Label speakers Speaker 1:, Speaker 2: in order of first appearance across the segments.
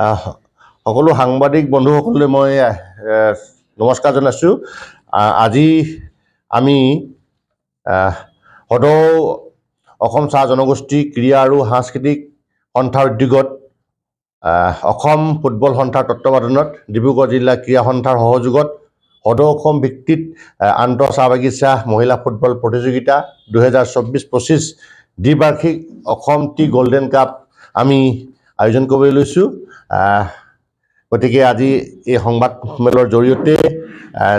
Speaker 1: আহ, সকলো সাংবাদিক বন্ধুসকললৈ মই নমস্কাৰ জনাইছোঁ। আজি আমি সদৌ অসম চাহ জনগোষ্ঠী ক্ৰীড়া আৰু সাংস্কৃতিক সন্থাৰ উদ্যোগত অসম ফুটবল সন্থাৰ তত্বাৱধানত ডিব্ৰুগড় জিলা ক্ৰীড়া সন্থাৰ সহযোগত সদৌ অসম ভিত্তিত আন্তঃ চাহ বাগিচা মহিলা ফুটবল প্ৰতিযোগিতা 2024-25 দ্বিবাৰ্ষিক অসম টি গল্ডেন কাপ আমি আয়োজন কৰিবলৈ লৈছোঁ। গতিকে আজি এই সংবাদমেলৰ জৰিয়তে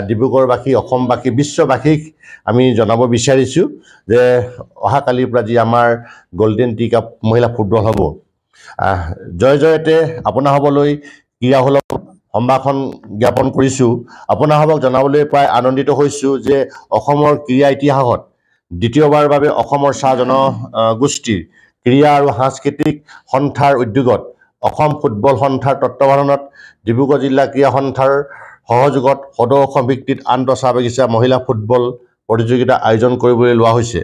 Speaker 1: ডিব্ৰুগড়বাসী, অসমবাসী, বিশ্ববাসীক আমি জনাব বিচাৰিছোঁ যে অহাকালিৰ পৰা যি আমাৰ গল্ডেন টি কাপ মহিলা ফুটবল হ'ব, জয় জয়তে আপোনাসৱলৈ ক্ৰীড়াসকলক সম্ভাষণ জ্ঞাপন কৰিছোঁ। আপোনাসৱক জনাবলৈ পাই আনন্দিত হৈছোঁ যে অসমৰ ক্ৰীড়া ইতিহাসত দ্বিতীয়বাৰৰ বাবে অসমৰ চাহ জনগোষ্ঠীৰ ক্ৰীড়া আৰু সাংস্কৃতিক সন্থাৰ উদ্যোগত অসম ফুটবল সন্থাৰ তত্বাৱধানত ডিব্ৰুগড় জিলা ক্ৰীড়া সন্থাৰ সহযোগত সদৌ অসম ভিত্তিত আন্তঃ চাহ বাগিচা মহিলা ফুটবল প্ৰতিযোগিতা আয়োজন কৰিবলৈ লোৱা হৈছে।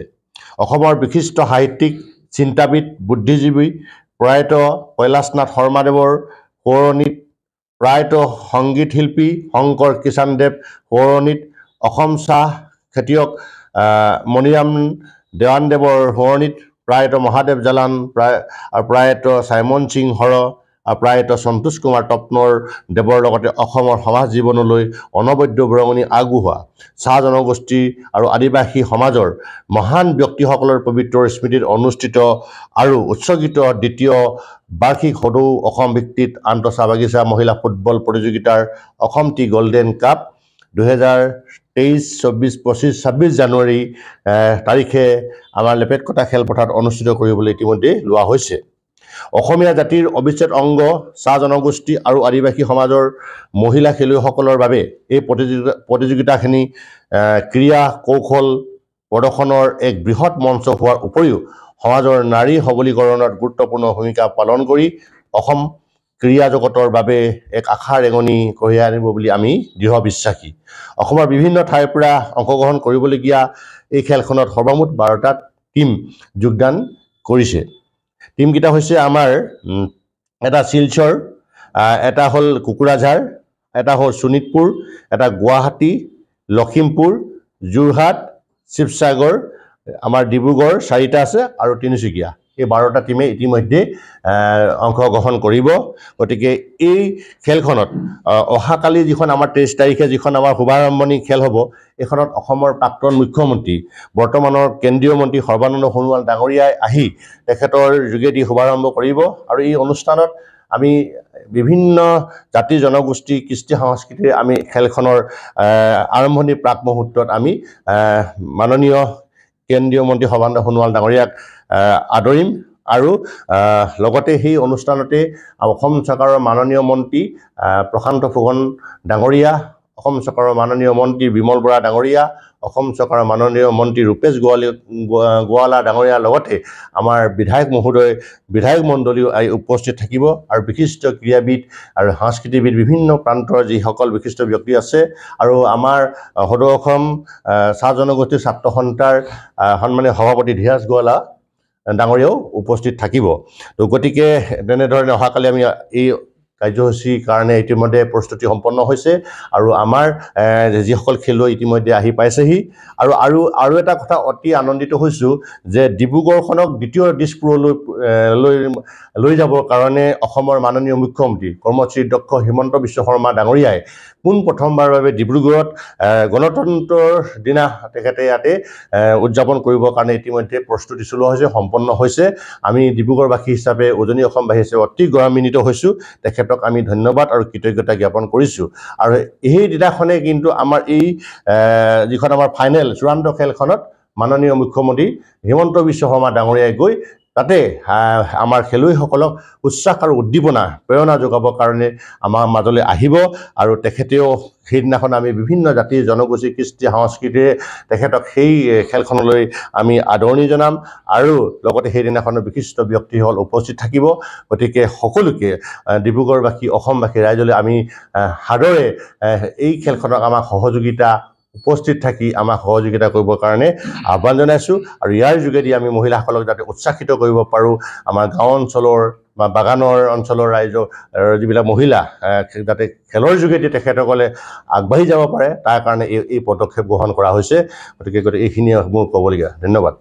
Speaker 1: অসমৰ বিশিষ্ট সাহিত্যিক, চিন্তাবিদ, বুদ্ধিজীৱী প্ৰয়াত কৈলাশনাথ শৰ্মাদেৱৰ সোঁৱৰণীত, প্ৰয়াত সংগীত শিল্পী শংকৰ কিষাণদেৱ সোঁৱৰণীত, অসম চাহ খেতিয়ক মণিৰাম দেৱানদেৱৰ সোঁৱৰণীত, প্ৰয়াত মহাদেৱ জালান, প্ৰয়াত চাইমন সিং হৰ, প্ৰয়াত সন্তোষ কুমাৰ তপনৰ দেৱৰ লগতে অসমৰ সমাজ জীৱনলৈ অনবদ্য বৰঙণি আগবঢ়োৱা চাহ জনগোষ্ঠী আৰু আদিবাসী সমাজৰ মহান ব্যক্তিসকলৰ পবিত্ৰ স্মৃতিত অনুষ্ঠিত আৰু উৎসৰ্গিত দ্বিতীয় বাৰ্ষিক সদৌ অসম ভিত্তিত আন্তঃ চাহ বাগিচা মহিলা ফুটবল প্ৰতিযোগিতাৰ অসম টি গল্ডেন কাপ 2023-24-25 জানুৱাৰী তাৰিখে আমাৰ লেপেটকটা খেলপথাৰত অনুষ্ঠিত কৰিবলৈ ইতিমধ্যে লোৱা হৈছে। অসমীয়া জাতিৰ অবিচ্ছেদ অংগ চাহ জনগোষ্ঠী আৰু আদিবাসী সমাজৰ মহিলা খেলুৱৈসকলৰ বাবে এই প্ৰতিযোগিতাখিনি ক্ৰীড়া কৌশল প্ৰদৰ্শনৰ এক বৃহৎ মঞ্চ হোৱাৰ উপৰিও সমাজৰ নাৰী সবলীকৰণত গুৰুত্বপূৰ্ণ ভূমিকা পালন কৰি অসম ক্ৰীড়া জগতৰ বাবে এক আশাৰ ৰেঙনি কঢ়িয়াই আনিব বুলি আমি দৃঢ় বিশ্বাসী। অসমৰ বিভিন্ন ঠাইৰ পৰা অংশগ্ৰহণ কৰিবলগীয়া এই খেলখনত সৰ্বমুঠ 12টা টীম যোগদান কৰিছে। টীমকেইটা হৈছে আমাৰ এটা শিলচৰ, এটা হ'ল কোকৰাঝাৰ, এটা হ'ল শোণিতপুৰ, এটা গুৱাহাটী, লখিমপুৰ, যোৰহাট, শিৱসাগৰ, আমাৰ ডিব্ৰুগড় 4টা আছে আৰু তিনিচুকীয়া। এই 12টা টীমে ইতিমধ্যে অংশগ্ৰহণ কৰিব। গতিকে এই খেলখনত অহাকালি যিখন আমাৰ 23 তাৰিখে যিখন আমাৰ শুভাৰম্ভণি খেল হ'ব, এইখনত অসমৰ প্ৰাক্তন মুখ্যমন্ত্ৰী বৰ্তমানৰ কেন্দ্ৰীয় মন্ত্ৰী সৰ্বানন্দ সোণোৱাল ডাঙৰীয়াই আহি তেখেতৰ যোগেদি শুভাৰম্ভ কৰিব আৰু এই অনুষ্ঠানত আমি বিভিন্ন জাতি জনগোষ্ঠী কৃষ্টি সংস্কৃতিৰ আমি খেলখনৰ আৰম্ভণিৰ প্ৰাক মুহূৰ্তত আমি মাননীয় কেন্দ্ৰীয় মন্ত্ৰী সৰ্বানন্দ সোণোৱাল ডাঙৰীয়াক আদৰিম আৰু লগতে সেই অনুষ্ঠানতে অসম চৰকাৰৰ মাননীয় মন্ত্ৰী প্ৰশান্ত ফুকন ডাঙৰীয়া, অসম চৰকাৰৰ মাননীয় মন্ত্ৰী বিমল বৰা ডাঙৰীয়া, অসম চৰকাৰৰ মাননীয় মন্ত্ৰী ৰূপেশ গোৱালা ডাঙৰীয়াৰ লগতে আমাৰ বিধায়ক মণ্ডলীও উপস্থিত থাকিব আৰু বিশিষ্ট ক্ৰীড়াবিদ আৰু সাংস্কৃতিবিদ বিভিন্ন প্ৰান্তৰ যিসকল বিশিষ্ট ব্যক্তি আছে আৰু আমাৰ সদৌ অসম চাহ জনগোষ্ঠীৰ ছাত্ৰ সন্থাৰ সন্মানীয় সভাপতি ধীৰাজ গোৱালা ডাঙৰীয়াও উপস্থিত থাকিব। তো গতিকে তেনেধৰণে অহাকালি আমি এই কাৰ্যসূচীৰ কাৰণে ইতিমধ্যে প্ৰস্তুতি সম্পন্ন হৈছে আৰু আমাৰ যিসকল খেলুৱৈ ইতিমধ্যে আহি পাইছেহি আৰু এটা কথা অতি আনন্দিত হৈছোঁ যে ডিব্ৰুগড়খনক দ্বিতীয় দিছপুৰলৈ লৈ যাবৰ কাৰণে অসমৰ মাননীয় মুখ্যমন্ত্ৰী কৰ্মশ্ৰী দক্ষ হিমন্ত বিশ্ব শৰ্মা ডাঙৰীয়াই পোনপ্ৰথমবাৰৰ বাবে ডিব্ৰুগড়ত গণতন্ত্ৰৰ দিনা তেখেতে ইয়াতে উদযাপন কৰিবৰ কাৰণে ইতিমধ্যে প্ৰস্তুতি চলোৱা হৈছে, সম্পন্ন হৈছে। আমি ডিব্ৰুগড়বাসী হিচাপে উজনি অসমবাসী হিচাপে অতি গৌৰৱান্বিত হৈছোঁ। তেখেতক আমি ধন্যবাদ আৰু কৃতজ্ঞতা জ্ঞাপন কৰিছোঁ। আৰু সেই দিনাখনে কিন্তু আমাৰ এই যিখন আমাৰ ফাইনেল চূড়ান্ত খেলখনত মাননীয় মুখ্যমন্ত্ৰী হিমন্ত বিশ্ব শৰ্মা ডাঙৰীয়াই গৈ তাতে আমাৰ খেলুৱৈসকলক উৎসাহ আৰু উদ্দীপনা প্ৰেৰণা যোগাবৰ কাৰণে আমাৰ মাজলৈ আহিব আৰু তেখেতেও সেইদিনাখন আমি বিভিন্ন জাতি জনগোষ্ঠী কৃষ্টি সংস্কৃতিৰে তেখেতক সেই খেলখনলৈ আমি আদৰণি জনাম আৰু লগতে সেইদিনাখনৰ বিশিষ্ট ব্যক্তিসকল উপস্থিত থাকিব। গতিকে সকলোকে ডিব্ৰুগড়বাসী, অসমবাসী ৰাইজলৈ আমি সাদৰে এই খেলখনক আমাক সহযোগিতা উপস্থিত থাকি আমাক সহযোগিতা কৰিবৰ কাৰণে আহ্বান জনাইছোঁ আৰু ইয়াৰ যোগেদি আমি মহিলাসকলক যাতে উৎসাহিত কৰিব পাৰোঁ আমাৰ গাঁও অঞ্চলৰ বা বাগানৰ অঞ্চলৰ ৰাইজৰ যিবিলাক মহিলা যাতে খেলৰ যোগেদি তেখেতসকলে আগবাঢ়ি যাব পাৰে তাৰ কাৰণে এই পদক্ষেপ গ্ৰহণ কৰা হৈছে গতিকে এইখিনিয়ে মোৰ ক'বলগীয়া ধন্যবাদ